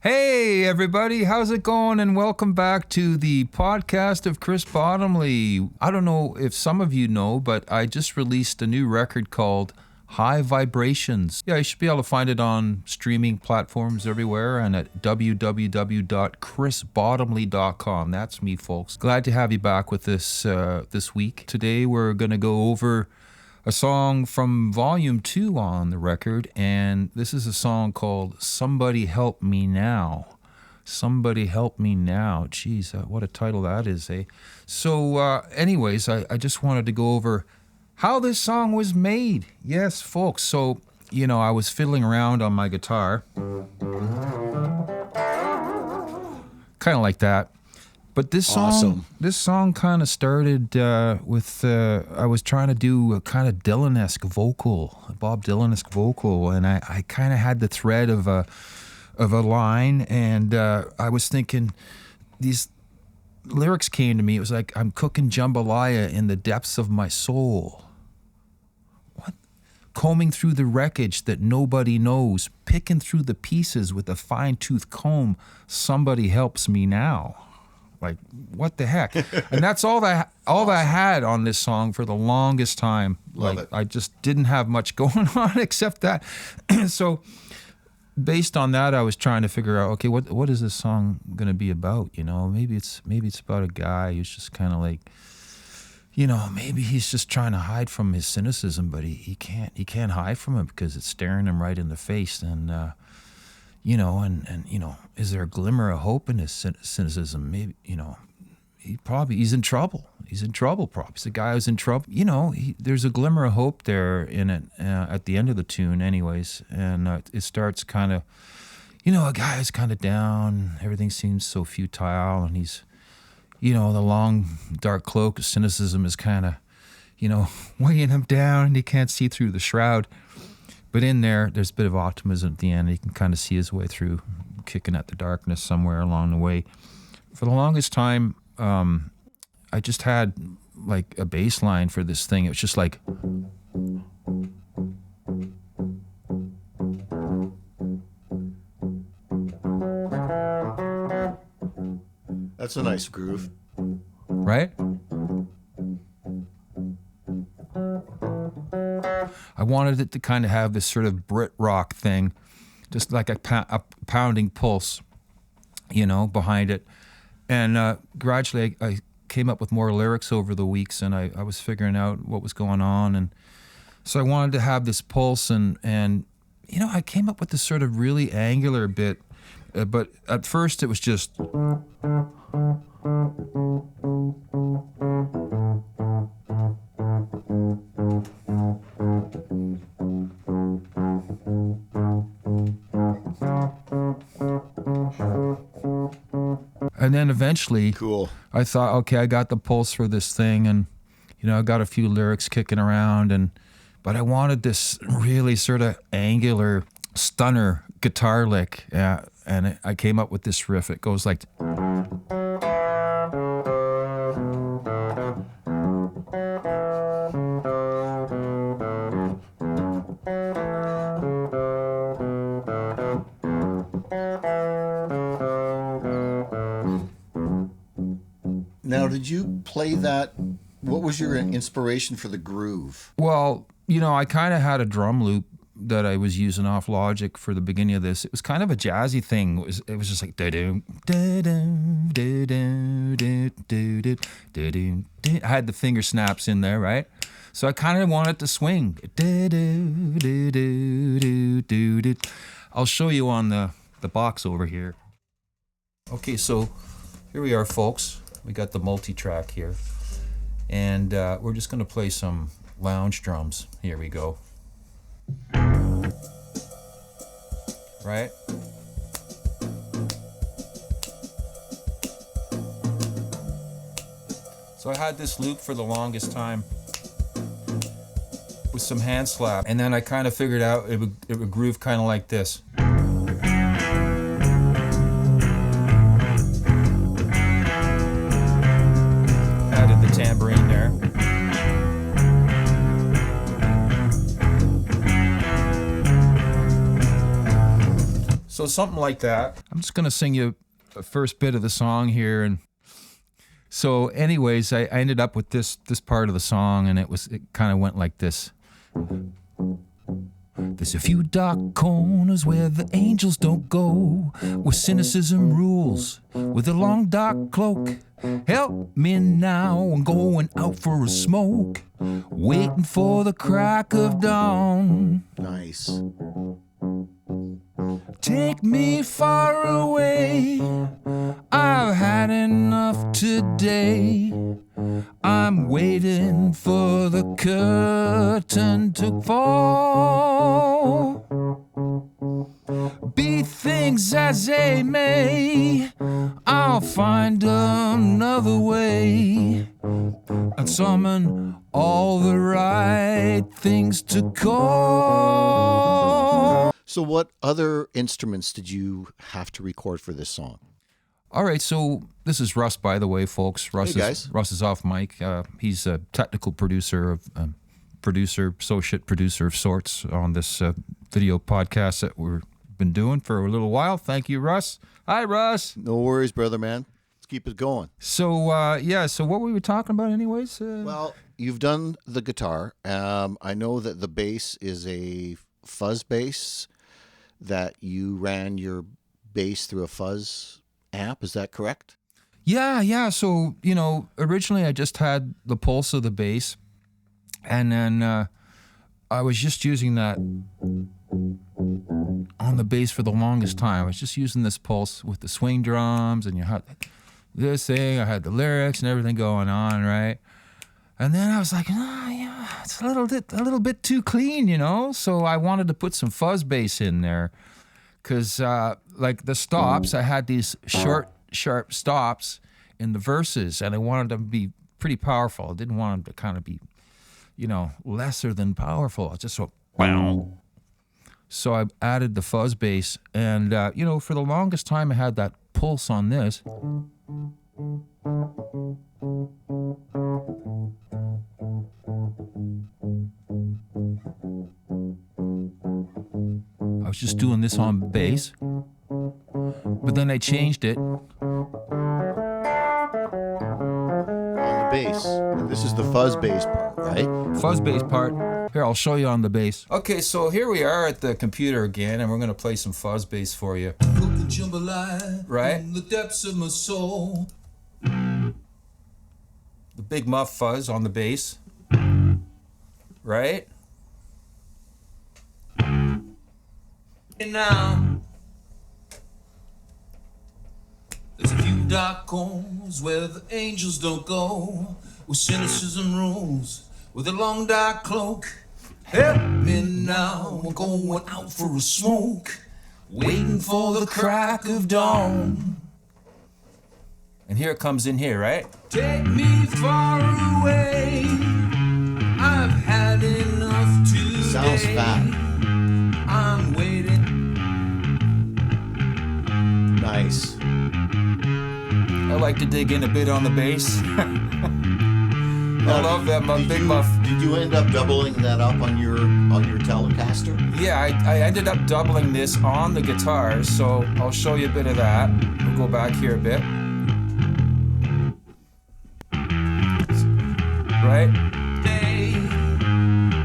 Hey everybody, how's it going? And welcome back to the podcast of Chris Bottomley. I don't know if some of you know, but I just released a new record called High Vibrations. Yeah, you should be able to find it on streaming platforms everywhere and at www.chrisbottomley.com. That's me, folks. Glad to have you back with this this week. Today we're going to go over a song from Volume 2 on the record, and this is a song called Somebody Help Me Now. Somebody Help Me Now. Geez, what a title that is, eh? So anyways, I just wanted to go over how this song was made. Yes, folks. So, you know, I was fiddling around on my guitar. Kind of like that. But this song kind of started with, I was trying to do a kind of Dylan-esque vocal, Bob Dylan-esque vocal, and I kind of had the thread of a line, and I was thinking, these lyrics came to me. It was like, I'm cooking jambalaya in the depths of my soul. What? Combing through the wreckage that nobody knows, picking through the pieces with a fine-tooth comb, somebody helps me now. Like, what the heck? And that's all that I had on this song for the longest time. Love like, it. I just didn't have much going on except that. So, based on that, I was trying to figure out, okay, what is this song gonna be about? You know, maybe it's about a guy who's just kind of like, you know, maybe he's just trying to hide from his cynicism, but he can't hide from it because it's staring him right in the face. And you know, and you know, is there a glimmer of hope in his cynicism? Maybe, you know, he's in trouble. He's in trouble, probably. He's a guy who's in trouble. You know, there's a glimmer of hope there in it at the end of the tune anyways. And it starts kind of, you know, a guy who's kind of down. Everything seems so futile. And he's, you know, the long, dark cloak of cynicism is kind of, you know, weighing him down, and he can't see through the shroud. But in there's a bit of optimism at the end. He can kind of see his way through, kicking at the darkness somewhere along the way. For the longest time, I just had like a bass line for this thing. It was just like... That's a nice groove. Right? I wanted it to kind of have this sort of Brit rock thing, just like a pounding pulse, you know, behind it. And gradually I came up with more lyrics over the weeks, and I was figuring out what was going on. And so I wanted to have this pulse, and you know, I came up with this sort of really angular bit, but at first it was just... And then eventually, I thought, okay, I got the pulse for this thing, and you know, I got a few lyrics kicking around, but I wanted this really sort of angular stunner guitar lick, and I came up with this riff. It goes like... Now, did you play that? What was your inspiration for the groove? Well, you know, I kind of had a drum loop that I was using off Logic for the beginning of this. It was kind of a jazzy thing. It was just like da-dum, da-dum, da-dum, da-dum, da-dum. I had the finger snaps in there, right? So I kind of wanted to swing. Da-dum, da-dum, da-dum. I'll show you on the box over here. Okay, so here we are, folks. We got the multi-track here. And we're just going to play some lounge drums. Here we go. Right? So I had this loop for the longest time with some hand slap. And then I kind of figured out it would groove kind of like this. Added the tambourine there. So something like that. I'm just gonna sing you the first bit of the song here, and so anyways, I ended up with this part of the song, and it kind of went like this. There's a few dark corners where the angels don't go, where cynicism rules with a long dark cloak. Help me now, I'm going out for a smoke, waiting for the crack of dawn. Nice. Take me far away, I've had enough today. I'm waiting for the curtain to fall. Be things as they may, I'll find another way and summon all the right things to call. So what other instruments did you have to record for this song? All right, so this is Russ, by the way, folks. Russ is off mic. He's a technical producer, associate producer of sorts on this video podcast that we've been doing for a little while. Thank you, Russ. Hi, Russ. No worries, brother, man. Let's keep it going. So, so what were we talking about anyways? Well, you've done the guitar. I know that the bass is a fuzz bass, that you ran your bass through a fuzz amp. Is that correct? Yeah. So, originally I just had the pulse of the bass, and then I was just using that on the bass for the longest time. I was just using this pulse with the swing drums, and you had this thing, I had the lyrics and everything going on, right? And then I was like, it's a little bit too clean, So I wanted to put some fuzz bass in there, because like the stops, I had these short, sharp stops in the verses, and I wanted them to be pretty powerful. I didn't want them to kind of be, lesser than powerful. I just so, wow. So I added the fuzz bass, and for the longest time I had that pulse on this. I was just doing this on bass, but then I changed it. On the bass. And this is the fuzz bass part, right? Fuzz bass part. Here, I'll show you on the bass. Okay, so here we are at the computer again, and we're going to play some fuzz bass for you. Right? In the depths of my soul. The big muff fuzz on the bass. Right? And now, there's a few dark corners where the angels don't go, where cynicism rules with a long dark cloak. Help me now, I'm going out for a smoke, waiting for the crack of dawn. And here it comes in here, right? Take me far away, I've had enough today. Sounds fat. I'm waiting. Nice. I like to dig in a bit on the bass. I love that big muff. Did you end up doubling that up on your Telecaster? Yeah, I ended up doubling this on the guitar, so I'll show you a bit of that. We'll go back here a bit. Right? Hey,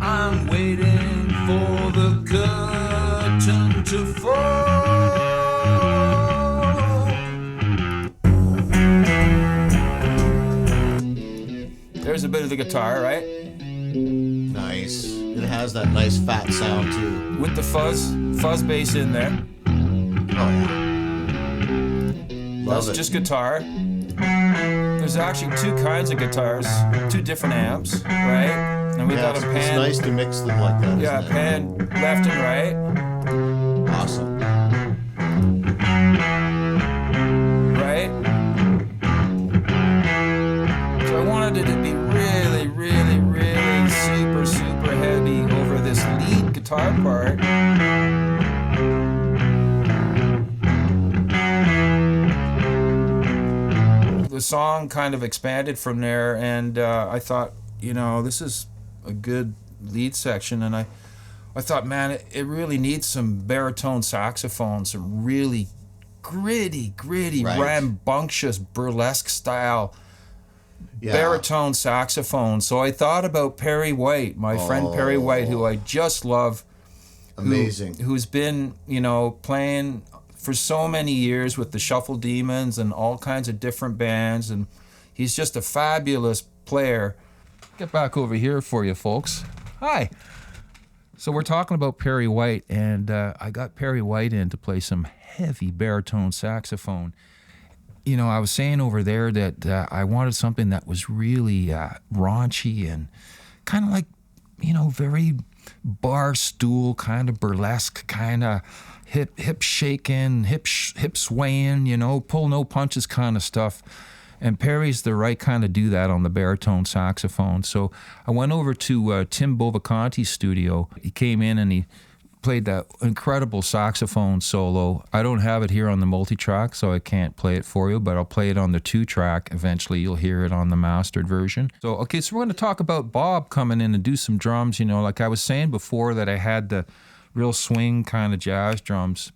I'm waiting for the curtain to fall. There's a bit of the guitar, right? Nice. It has that nice fat sound too. With the fuzz bass in there. Oh yeah. That's just guitar. There's actually two kinds of guitars, two different amps, right? And we got a pan. It's nice to mix them like that. Yeah, pan left and right. Awesome. Right? So I wanted it to be really, really, really super, super heavy over this lead guitar part. The song kind of expanded from there, and I thought, this is a good lead section, and I I thought, man, it really needs some baritone saxophone, some really gritty, Right. rambunctious, burlesque style Yeah. baritone saxophone. So I thought about Perry White, my friend Perry White, who I just love. Amazing. Who's been, playing for so many years with the Shuffle Demons and all kinds of different bands, and he's just a fabulous player. Get back over here for you, folks. Hi. So we're talking about Perry White, and I got Perry White in to play some heavy baritone saxophone. I was saying over there that I wanted something that was really raunchy and kind of like, very bar stool, kind of burlesque, kind of hip shaking, hip swaying, pull no punches kind of stuff. And Perry's the right kind of do that on the baritone saxophone. So I went over to Tim Bovacanti's studio. He came in and he played that incredible saxophone solo. I don't have it here on the multi-track, so I can't play it for you, but I'll play it on the 2-track. Eventually you'll hear it on the mastered version. So we're going to talk about Bob coming in and do some drums. Like I was saying before that I had the real swing kind of jazz drums.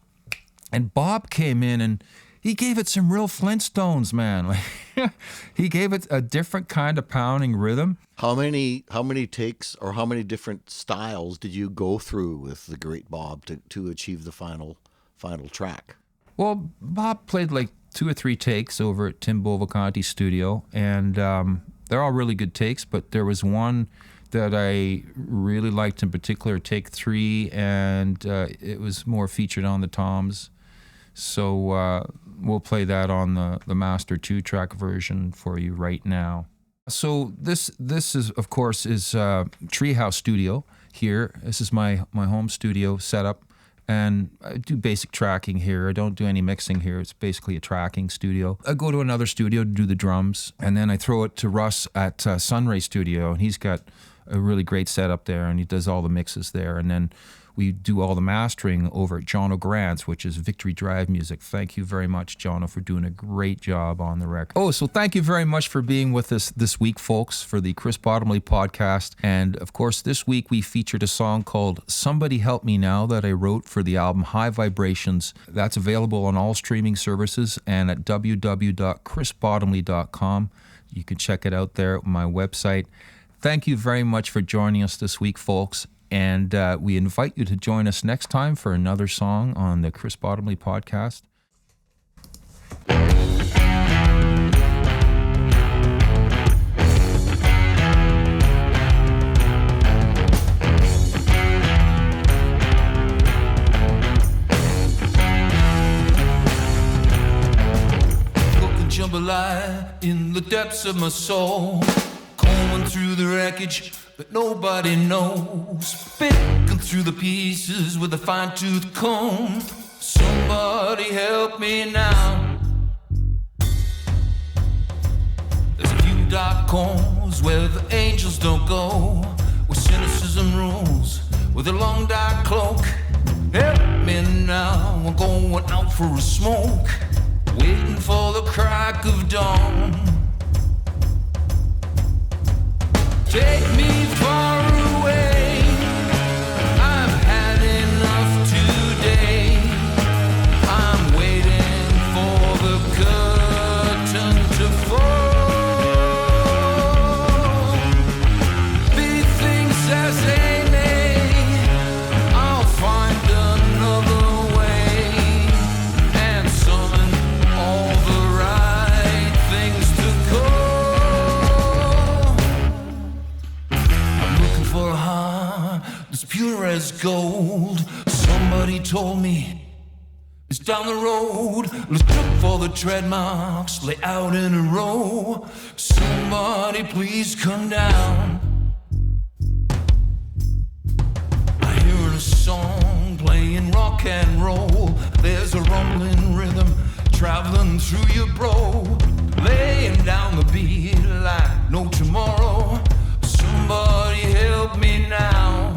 And Bob came in and he gave it some real Flintstones, man. Like he gave it a different kind of pounding rhythm. How many takes or how many different styles did you go through with the great Bob to achieve the final track? Well, Bob played like 2 or 3 takes over at Tim Bovacanti's studio, and they're all really good takes, but there was one that I really liked in particular, take 3, and it was more featured on the toms. So we'll play that on the master 2-track version for you right now. So this is, of course, Treehouse Studio here. This is my home studio setup, and I do basic tracking here. I don't do any mixing here. It's basically a tracking studio. I go to another studio to do the drums, and then I throw it to Russ at Sunray Studio, and he's got a really great setup there, and he does all the mixes there. And then we do all the mastering over at Jono Grants, which is Victory Drive Music. Thank you very much, Jono, for doing a great job on the record. Oh, so thank you very much for being with us this week, folks, for the Chris Bottomley podcast. And, of course, this week we featured a song called Somebody Help Me Now that I wrote for the album High Vibrations. That's available on all streaming services and at www.chrisbottomley.com. You can check it out there at my website. Thank you very much for joining us this week, folks. And we invite you to join us next time for another song on the Chris Bottomley podcast. Looking jambalaya in the depths of my soul, combing through the wreckage that nobody knows, picking through the pieces with a fine-tooth comb. Somebody help me now. There's a few dark corners where the angels don't go, where cynicism rules with a long dark cloak. Help me now, I'm going out for a smoke, waiting for the crack of dawn. Take me far away, I've had enough today. I'm waiting for the curtain to fall. Be things as they may, I'll find another way and summon all the right things to call. For a heart that's pure as gold. Somebody told me it's down the road. Let's look for the tread marks, lay out in a row. Somebody please come down. I hear a song playing rock and roll. There's a rumbling rhythm traveling through your bro, laying down the beat like no tomorrow. Somebody help me now.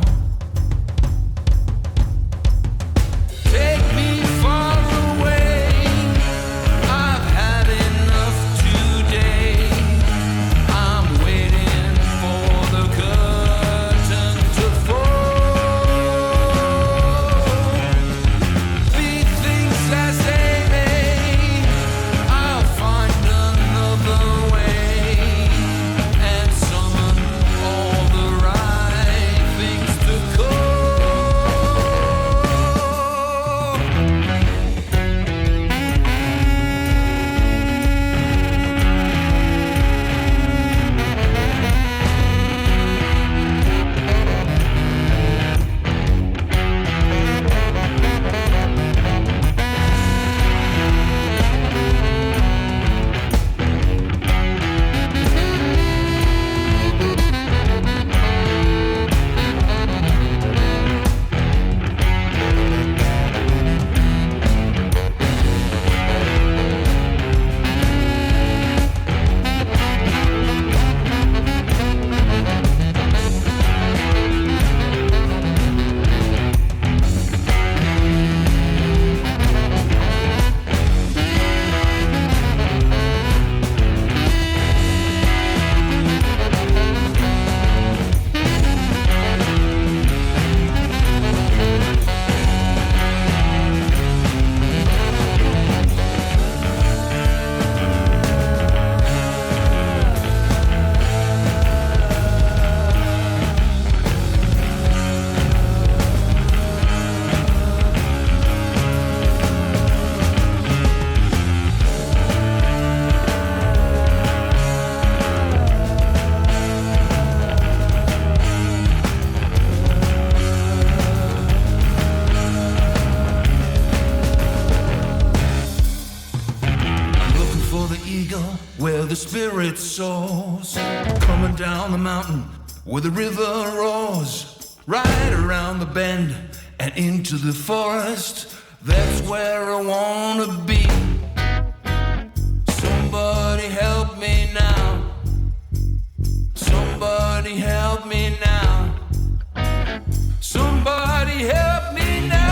Take me far away, I've had enough today. I'm waiting for the curtain to fall. where the spirit soars, coming down the mountain where the river roars, right around the bend and into the forest. That's where I wanna be. Somebody help me now. Somebody help me now. Somebody help me now.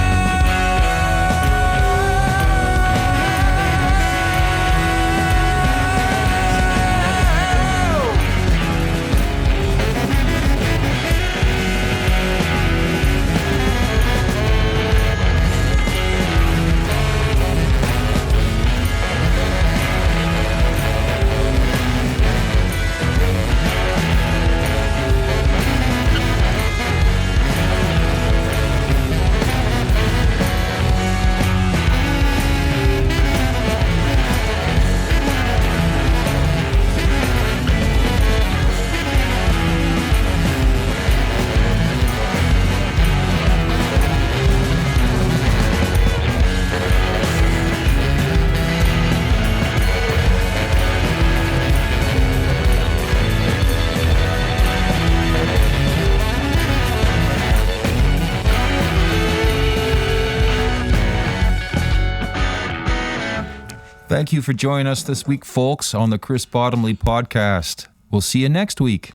Thank you for joining us this week, folks, on the Chris Bottomley podcast. We'll see you next week.